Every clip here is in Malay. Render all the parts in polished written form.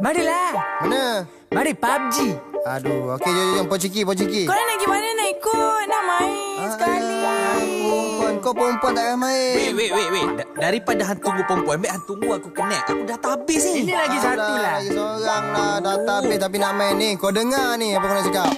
Marilah. Mana? Mari PUBG. Aduh, okey, jom, Pociki. Kau nak pergi mana nak ikut? Nak main sekali. Perempuan, kau perempuan tak payah main. Wait. Daripada hang tunggu perempuan, ambil hang tunggu aku connect. Aku dah tak habis ni. Ini lagi satu lah. Lagi seorang lah. Dah tak habis tapi nak main ni. Kau dengar ni apa kau nak cakap.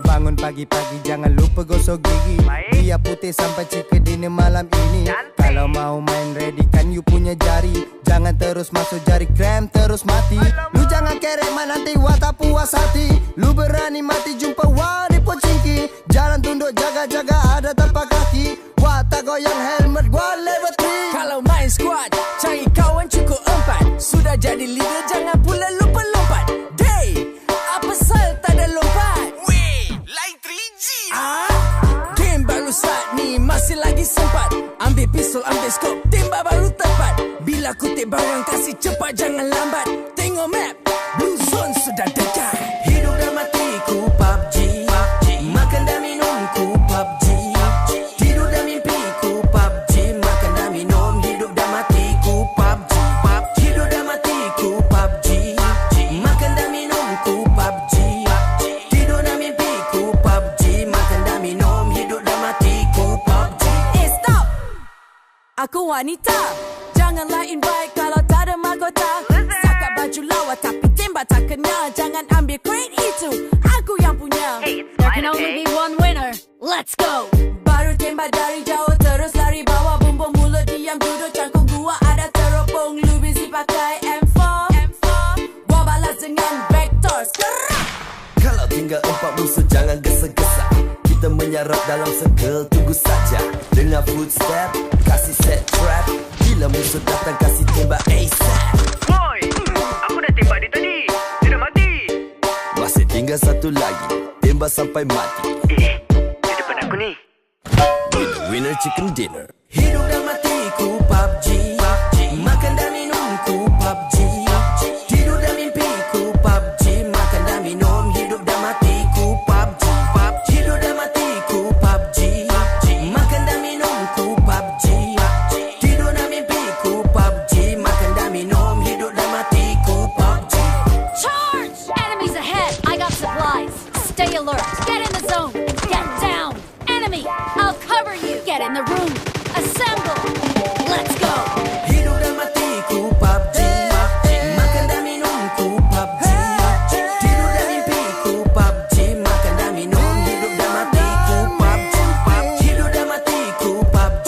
Bangun pagi-pagi jangan lupa gosok gigi. Biar putih sampai cika dini malam ini. Kalau mau main ready kan you punya jari. Jangan terus masuk jari krem terus mati. Lu jangan kerek man nanti wah tak puas hati. Lu berani mati jumpa wah di Pociki. Jalan tunduk jaga-jaga ada tapak kaki. Wah tak goyang helmet gua level 3. Kalau main squad, cari kawan cukup 4. Sudah jadi leader jangan pula lupa lompat. Day, apa sal tak ada lompat? Lain 3G. Game baru start ni masih lagi sempat. Ambil pistol, ambil skop, tembak baru tepat. Bila kutip barang kasih cepat jangan lambat. Tengok map, blue zone sudah dekat. Hidup dan matiku PUBG. Makan dan minumku PUBG. Tidur dan mimpiku PUBG. Makan dan minum, hidup dan matiku PUBG. Hidup dan matiku PUBG. Makan dan minumku PUBG. Tidur dan mimpiku PUBG. Makan dan minum, hidup dan matiku PUBG. Stop! Aku wanita. Janganlah invite kalau tak ada mahkota. Sakat baju lawa tapi tembak tak kena. Jangan ambil crate itu, aku yang punya. There can only be one winner. Let's go. Baru tembak dari jauh terus lari bawah. Bumbung mulut diam duduk cangkung gua ada teropong. Lu busy pakai M4. Gua balas dengan vector. Sekarang Kalau tinggal 4 musuh jangan gesa-gesa. Kita menyerap dalam circle tunggu saja. Dengar footstep, kasih set trap. Bila musuh datang kasih tembak ASAP. Boy, aku dah tembak dia tadi. Dia dah mati. Masih tinggal satu lagi. Tembak sampai mati. Dia depan aku ni. Winner chicken dinner. hidup dan matiku PUBG. Makan dan minumku PUBG. Tidur dan mimpiku PUBG. Makan dan minum, hidup dan matiku PUBG. Hidup dan matiku PUBG. Makan dan minumku PUBG. Tidur dan mimpiku PUBG. Makan dan minum, hidup dan matiku PUBG. Charge! Enemies ahead. I got supplies. Stay alert. Get in the zone. Get down. Enemy, I'll cover you. Get in the room. Assemble. Let's go. Hidup dan matiku PUBG. Makan dan minumku PUBG. Tidur dan mimpiku PUBG. Makan dan minum, hidup dan matiku PUBG. Hidup dan matiku PUBG.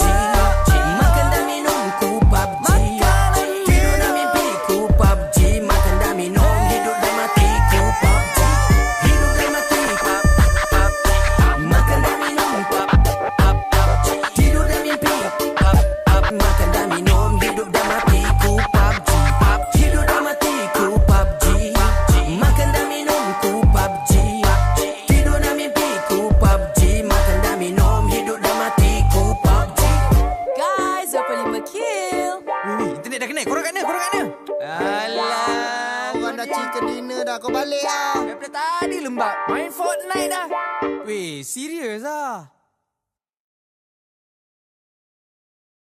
Makan dan minumku PUBG. Tidur dan mimpiku PUBG. Makan dan minum, hidup dan matiku PUBG. Hidup dan matiku makan dan minum PUBG. Tidur dan mimpi makan dan minum, hidup dan matiku PUBG. Hidup dan matiku PUBG. Makan dan minumku PUBG. Tidur dan mimpiku PUBG. Makan dan minum, hidup dan matiku PUBG. Guys, 25 kill. Internet dah connect. Korang kat mana? Alah, Orang dah chicken dinner dah. Kau balik lah. daripada tadi lembab. Main Fortnite dah. Weh, serius ah.